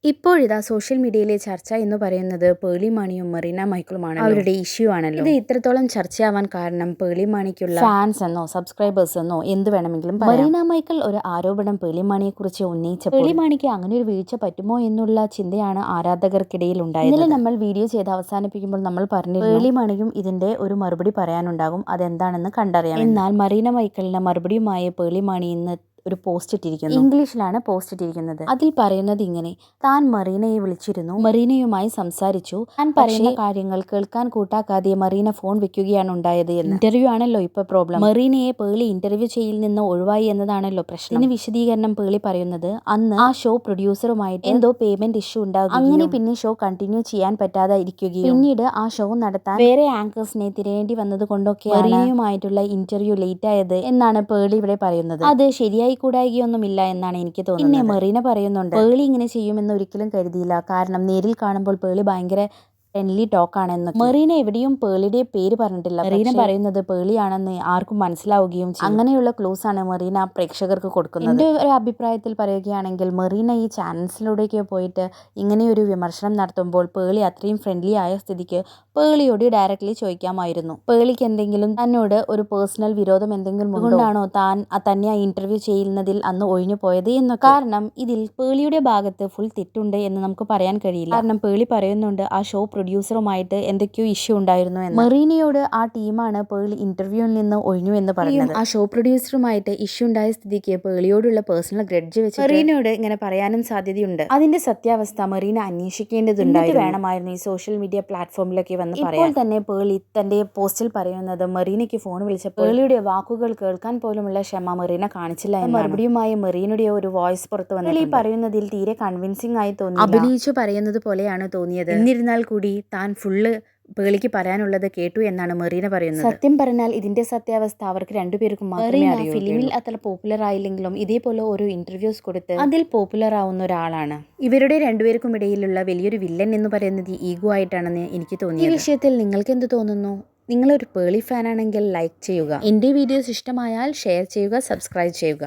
ഇപ്പോഴിതാ സോഷ്യൽ മീഡിയയിലെ ചർച്ച എന്ന് പറയുന്നത് പേളി മാണിയും മെറീന മൈക്കിളുമാണ്. അവരുടെ ഇഷ്യൂ ആണല്ലോ. ഇത് ഇത്രത്തോളം ചർച്ചയാവാൻ കാരണം പേളി മാണിക്കുള്ള ഫാൻസ് എന്നോ സബ്സ്ക്രൈബേഴ്സ് എന്നോ എന്ത് വേണമെങ്കിലും മെറീന മൈക്കിൾ ഒരു ആരോപണം പേളി മാണിയെ കുറിച്ച് ഉന്നയിച്ചപ്പോൾ പേളി മാണിക്ക് അങ്ങനെ ഒരു വീഴ്ച പറ്റുമോ എന്നുള്ള ചിന്തയാണ് ആരാധകർക്കിടയിൽ ഉണ്ടായത്. ഇന്നലെ നമ്മൾ വീഡിയോ ചെയ്ത് അവസാനിപ്പിക്കുമ്പോൾ നമ്മൾ പറഞ്ഞു പേളി മാണിക്കും ഇതിന്റെ ഒരു മറുപടി പറയാനുണ്ടാകും, അതെന്താണെന്ന് കണ്ടറിയാം. എന്നാൽ മെറീന മൈക്കിളിന് മറുപടിയുമായി പേളി മാണി ഇന്ന് ഒരു പോസ്റ്റ് ഇട്ടിരിക്കുന്നു. ഇംഗ്ലീഷിലാണ് പോസ്റ്റ് ഇട്ടിരിക്കുന്നത്. അതിൽ പറയുന്നത് ഇങ്ങനെ: താൻ മെറീനയെ വിളിച്ചിരുന്നു, മെറീനയുമായി സംസാരിച്ചു, താൻ പറയുന്ന കാര്യങ്ങൾ കേൾക്കാൻ കൂട്ടാക്കാതെ മെറീന ഫോൺ വെക്കുകയാണ് ഉണ്ടായത് എന്ന്. ഇന്റർവ്യൂ ആണല്ലോ ഇപ്പൊ പ്രോബ്ലം. മെറീനയെ പേളി ഇന്റർവ്യൂ ചെയ്യിൽ നിന്ന് ഒഴിവായി എന്നതാണല്ലോ പ്രശ്നം. ഇതിന് വിശദീകരണം പേളി പറയുന്നത് അന്ന് ആ ഷോ പ്രൊഡ്യൂസറുമായിട്ട് എന്തോ പേയ്മെന്റ് ഇഷ്യൂ ഉണ്ടാകും, അങ്ങനെ പിന്നെ ഷോ കണ്ടിന്യൂ ചെയ്യാൻ പറ്റാതെ ഇരിക്കുകയും പിന്നീട് ആ ഷോ നടത്താൻ വേറെ ആങ്കേഴ്സിനെ തിരയേണ്ടി വന്നത് കൊണ്ടൊക്കെ മെറീനയുമായിട്ടുള്ള ഇന്റർവ്യൂ ലേറ്റ് ആയത് എന്നാണ് പേളി ഇവിടെ പറയുന്നത്. അത് ശരിയായി കൂടായികയൊന്നുമില്ല എന്നാണ് എനിക്ക് തോന്നുന്നത്. പിന്നെ മെറീന പറയുന്നുണ്ട്, പേളി ഇങ്ങനെ ചെയ്യുമെന്ന് ഒരിക്കലും കരുതിയില്ല, കാരണം നേരിൽ കാണുമ്പോൾ പേളി ഭയങ്കര ഫ്രണ്ട്ലി ടോക്കാണെന്ന്. മെറീന എവിടെയും പേളിയുടെ പേര് പറഞ്ഞിട്ടില്ല. മെറീന പറയുന്നത് പേളിയാണെന്ന് ആർക്കും മനസ്സിലാവുകയും ചെയ്യും. അങ്ങനെയുള്ള ക്ലൂസ് ആണ് മെറീന പ്രേക്ഷകർക്ക് കൊടുക്കുന്നത്. എൻ്റെ ഒരു അഭിപ്രായത്തിൽ പറയുകയാണെങ്കിൽ മെറീന ഈ ചാനൽസിലൂടെയൊക്കെ പോയിട്ട് ഇങ്ങനെയൊരു വിമർശനം നടത്തുമ്പോൾ പേളി അത്രയും ഫ്രണ്ട്ലി ആയ സ്ഥിതിക്ക് പേളിയോട് ഡയറക്റ്റ്ലി ചോദിക്കാമായിരുന്നു. പേളിക്ക് എന്തെങ്കിലും തന്നോട് ഒരു പേഴ്സണൽ വിരോധം എന്തെങ്കിലും കൊണ്ടാണോ താൻ തന്നെ ആ ഇന്റർവ്യൂ ചെയ്യുന്നതിൽ അന്ന് ഒഴിഞ്ഞു പോയത് എന്ന്. കാരണം ഇതിൽ പേളിയുടെ ഭാഗത്ത് ഫുൾ തെറ്റുണ്ട് എന്ന് നമുക്ക് പറയാൻ കഴിയില്ല. കാരണം പേളി പറയുന്നുണ്ട് ആ ഷോ പ്രൊഡ്യൂസറുമായിട്ട് എന്തൊക്കെയോ ഇഷ്യൂ ഉണ്ടായിരുന്നു എന്ന്. മെറീനയോട് ആ ടീമാണ് പേളി ഇന്റർവ്യൂവിൽ നിന്ന് ഒഴിഞ്ഞു എന്ന് പറയുന്നത്. ആ ഷോ പ്രൊഡ്യൂസറുമായിട്ട് ഇഷ്യൂ ഉണ്ടായ സ്ഥിതിക്ക് പേളിയോടുള്ള പേഴ്സണൽ ഗ്രഡ്ജ് വെച്ച് മെറീനയോട് ഇങ്ങനെ പറയാനും സാധ്യതയുണ്ട്. അതിന്റെ സത്യാവസ്ഥ മെറീന അന്വേഷിക്കേണ്ടതുണ്ടായിരുന്നു. വേണമായിരുന്നു ഈ സോഷ്യൽ മീഡിയ പ്ലാറ്റ്ഫോമിലൊക്കെ വന്ന് പറയാൻ. ഇപ്പോൾ തന്നെ പേളി തന്റെ പോസ്റ്റിൽ പറയുന്നത് മെറീനയ്ക്ക് ഫോൺ വിളിച്ചപ്പോൾ പേളിയുടെ വാക്കുകൾ കേൾക്കാൻ പോലുമുള്ള ക്ഷമ മെറീന കാണിച്ചില്ല എന്ന മറുപടിയുമായി മെറീനയുടെ ഒരു വോയിസ് പുറത്തു വന്നു. ഈ പറയുന്നതിൽ തീരെ കൺവിൻസിംഗ് ആയി തോന്നി, അഭിനയിച്ചു പറയുന്നത് പോലെയാണ് തോന്നിയത്. എന്നിരുന്നാൽ കൂടി താൻ ഫുള്ള് പേളിക്ക് പറയാനുള്ളത് കേട്ടു എന്നാണ് മെറീന പറയുന്നത്. സത്യം പറഞ്ഞാൽ ഇതിന്റെ സത്യാവസ്ഥ അവർക്ക് രണ്ടുപേർക്കും മാത്രമേ അറിയൂ. ഫിലിമിൽ അത്ര പോപ്പുലർ ആയില്ലെങ്കിലും ഇതേപോലെ ഓരോ ഇന്റർവ്യൂസ് കൊടുത്ത് അതിൽ പോപ്പുലർ ആവുന്ന ഒരാളാണ്. ഇവരുടെ രണ്ടുപേർക്കും ഇടയിലുള്ള വലിയൊരു വില്ലൻ എന്ന് പറയുന്നത് ഈഗോ ആയിട്ടാണെന്ന് എനിക്ക് തോന്നി. ഈ വിഷയത്തിൽ നിങ്ങൾക്ക് എന്ത് തോന്നുന്നു? നിങ്ങളൊരു പേളി ഫാനാണെങ്കിൽ ലൈക്ക് ചെയ്യുക. എൻ്റെ വീഡിയോസ് ഇഷ്ടമായാൽ ഷെയർ ചെയ്യുക, സബ്സ്ക്രൈബ് ചെയ്യുക.